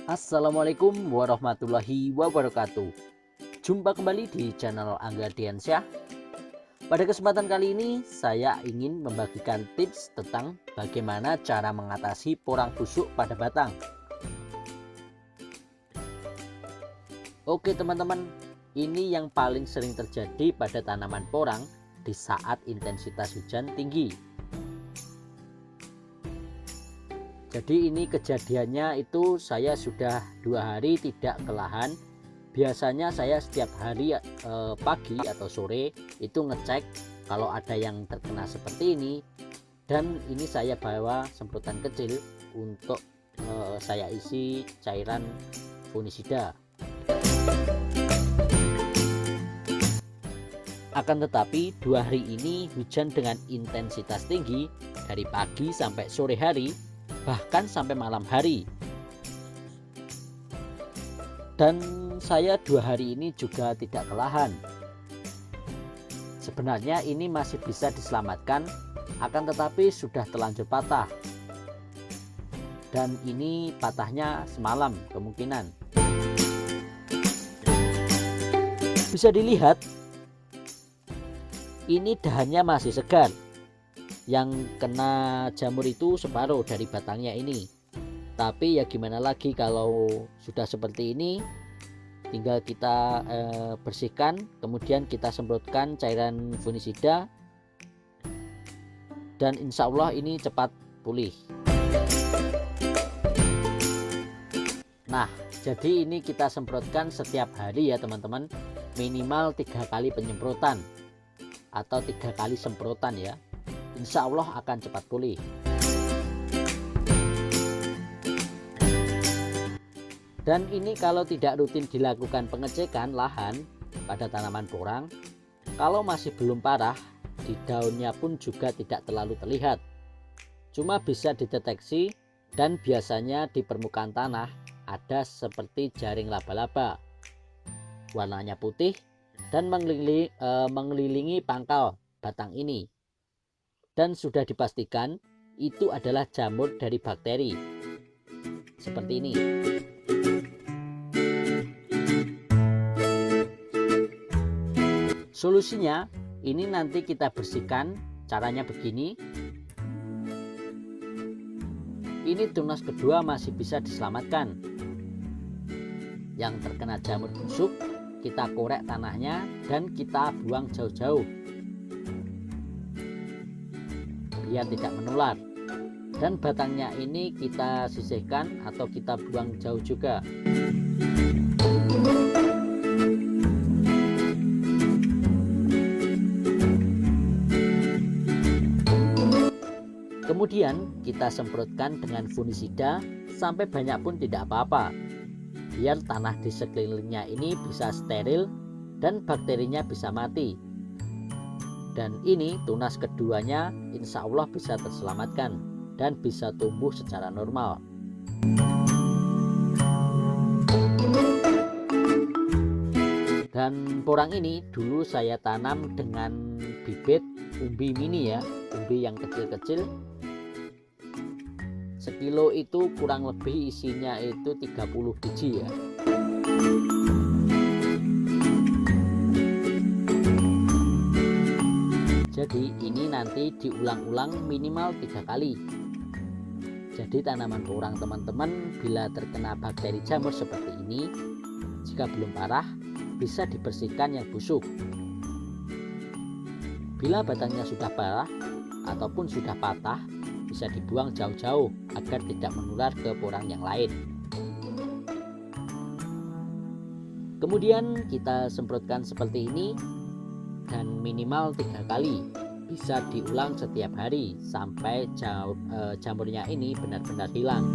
Assalamualaikum warahmatullahi wabarakatuh. Jumpa kembali di channel Angga Diansyah. Pada kesempatan kali ini saya ingin membagikan tips tentang bagaimana cara mengatasi porang busuk pada batang. Oke teman-teman, ini yang paling sering terjadi pada tanaman porang di saat intensitas hujan tinggi. Jadi ini kejadiannya itu saya sudah 2 hari tidak ke lahan. Biasanya saya setiap hari pagi atau sore itu ngecek kalau ada yang terkena seperti ini, dan ini saya bawa semprotan kecil untuk saya isi cairan fungisida. Akan tetapi 2 hari ini hujan dengan intensitas tinggi dari pagi sampai sore hari, bahkan sampai malam hari. Dan saya 2 hari ini juga tidak ke lahan. Sebenarnya ini masih bisa diselamatkan, akan tetapi sudah terlanjur patah. Dan ini patahnya semalam kemungkinan. Bisa dilihat, ini dahannya masih segar. Yang kena jamur itu separuh dari batangnya ini. Tapi ya gimana lagi kalau sudah seperti ini, tinggal kita bersihkan, kemudian kita semprotkan cairan fungisida, dan insya Allah ini cepat pulih. Nah, jadi ini kita semprotkan setiap hari ya teman-teman, minimal 3 kali penyemprotan atau 3 kali semprotan ya. Insya Allah akan cepat pulih. Dan ini kalau tidak rutin dilakukan pengecekan lahan pada tanaman porang, kalau masih belum parah, di daunnya pun juga tidak terlalu terlihat. Cuma bisa dideteksi, dan biasanya di permukaan tanah ada seperti jaring laba-laba. Warnanya putih dan mengelilingi pangkal batang ini. Dan sudah dipastikan itu adalah jamur dari bakteri. Seperti ini. Solusinya ini nanti kita bersihkan, caranya begini. Ini tunas kedua masih bisa diselamatkan. Yang terkena jamur busuk kita korek tanahnya dan kita buang jauh-jauh biar tidak menular. Dan batangnya ini kita sisihkan atau kita buang jauh juga. Kemudian kita semprotkan dengan fungisida sampai banyak pun tidak apa-apa, biar tanah di sekelilingnya ini bisa steril dan bakterinya bisa mati. Dan ini tunas keduanya insya Allah bisa terselamatkan dan bisa tumbuh secara normal. Dan porang ini dulu saya tanam dengan bibit umbi mini ya, umbi yang kecil-kecil. Sekilo itu kurang lebih isinya itu 30 biji ya. Jadi ini nanti diulang-ulang minimal 3 kali. Jadi tanaman porang teman-teman bila terkena bakteri jamur seperti ini, jika belum parah bisa dibersihkan yang busuk. Bila batangnya sudah parah ataupun sudah patah, bisa dibuang jauh-jauh agar tidak menular ke porang yang lain. Kemudian kita semprotkan seperti ini dan minimal 3 kali. Bisa diulang setiap hari sampai jamurnya ini benar-benar hilang.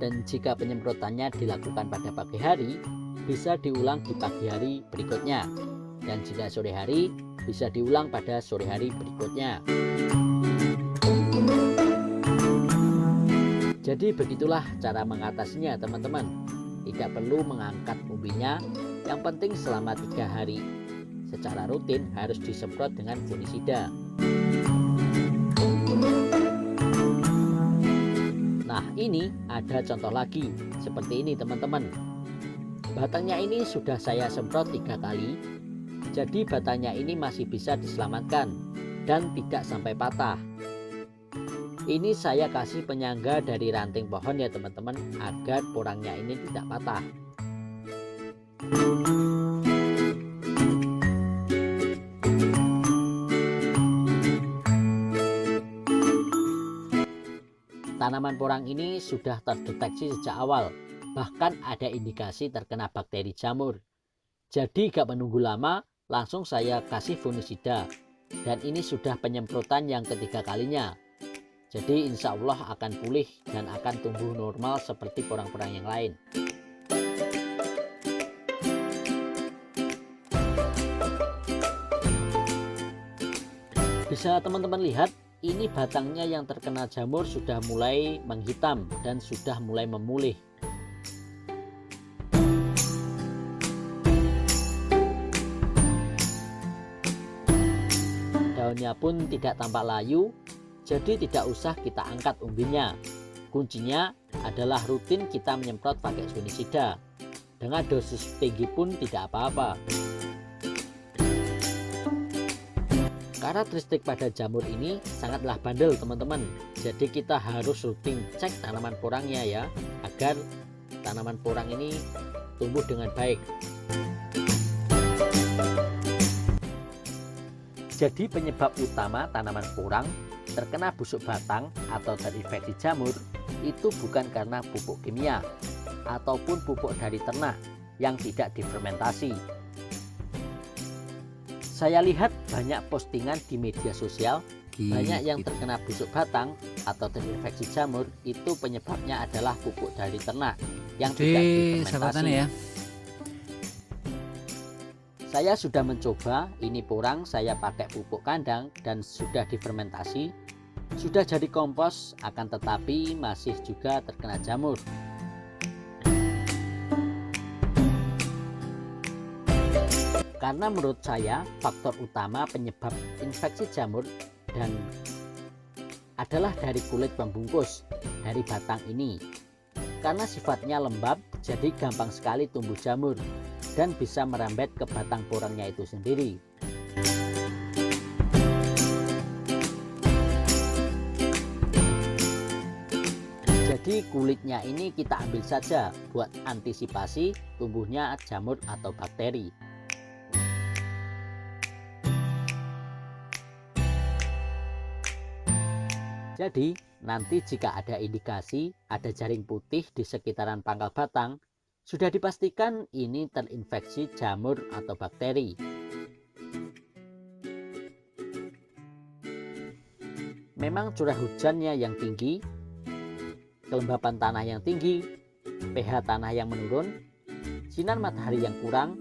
Dan jika penyemprotannya dilakukan pada pagi hari, bisa diulang di pagi hari berikutnya. Dan jika sore hari, bisa diulang pada sore hari berikutnya. Jadi begitulah cara mengatasinya teman-teman. Tidak perlu mengangkat umbinya, yang penting selama 3 hari secara rutin harus disemprot dengan fungisida. Ini ada contoh lagi, seperti ini teman-teman. Batangnya ini sudah saya semprot 3 kali, jadi batangnya ini masih bisa diselamatkan dan tidak sampai patah. Ini saya kasih penyangga dari ranting pohon ya teman-teman, agar porangnya ini tidak patah. Tanaman porang ini sudah terdeteksi sejak awal, bahkan ada indikasi terkena bakteri jamur. Jadi gak menunggu lama, langsung saya kasih fungisida. Dan ini sudah penyemprotan yang ketiga kalinya. Jadi insya Allah akan pulih dan akan tumbuh normal seperti porang-porang yang lain. Bisa teman-teman lihat, ini batangnya yang terkena jamur sudah mulai menghitam dan sudah mulai memulih. Daunnya pun tidak tampak layu, jadi tidak usah kita angkat umbinya. Kuncinya adalah rutin kita menyemprot pakai fungisida. Dengan dosis tinggi pun tidak apa-apa. Karakteristik pada jamur ini sangatlah bandel teman-teman. Jadi kita harus rutin cek tanaman porangnya ya, agar tanaman porang ini tumbuh dengan baik. Jadi penyebab utama tanaman porang terkena busuk batang atau terinfeksi jamur itu bukan karena pupuk kimia ataupun pupuk dari ternak yang tidak difermentasi. Saya lihat banyak postingan di media sosial, banyak yang terkena busuk batang atau terinfeksi jamur, itu penyebabnya adalah pupuk dari ternak yang tidak difermentasi. Ya. Saya sudah mencoba, ini porang saya pakai pupuk kandang dan sudah difermentasi, sudah jadi kompos, akan tetapi masih juga terkena jamur. Karena menurut saya faktor utama penyebab infeksi jamur dan adalah dari kulit pembungkus dari batang ini. Karena sifatnya lembab, jadi gampang sekali tumbuh jamur dan bisa merembet ke batang porangnya itu sendiri. Jadi kulitnya ini kita ambil saja buat antisipasi tumbuhnya jamur atau bakteri. Jadi nanti jika ada indikasi ada jaring putih di sekitaran pangkal batang, sudah dipastikan ini terinfeksi jamur atau bakteri. Memang curah hujannya yang tinggi, kelembapan tanah yang tinggi, pH tanah yang menurun, sinar matahari yang kurang,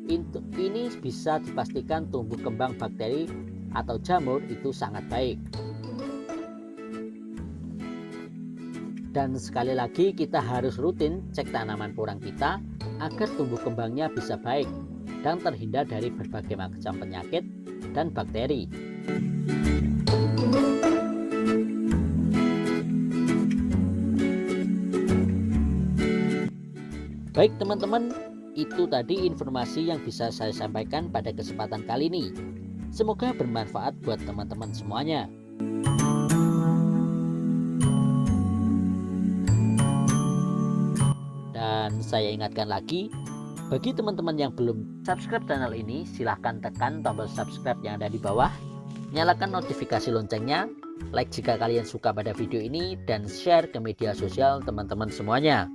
ini bisa dipastikan tumbuh kembang bakteri atau jamur itu sangat baik. Dan sekali lagi kita harus rutin cek tanaman porang kita agar tumbuh kembangnya bisa baik dan terhindar dari berbagai macam penyakit dan bakteri. Baik teman-teman, itu tadi informasi yang bisa saya sampaikan pada kesempatan kali ini. Semoga bermanfaat buat teman-teman semuanya. Dan saya ingatkan lagi, bagi teman-teman yang belum subscribe channel ini, silahkan tekan tombol subscribe yang ada di bawah, nyalakan notifikasi loncengnya, like jika kalian suka pada video ini, dan share ke media sosial teman-teman semuanya.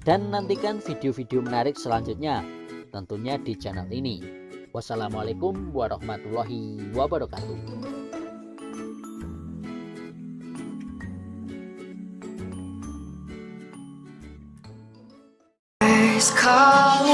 Dan nantikan video-video menarik selanjutnya, tentunya di channel ini. Wassalamualaikum warahmatullahi wabarakatuh. Calling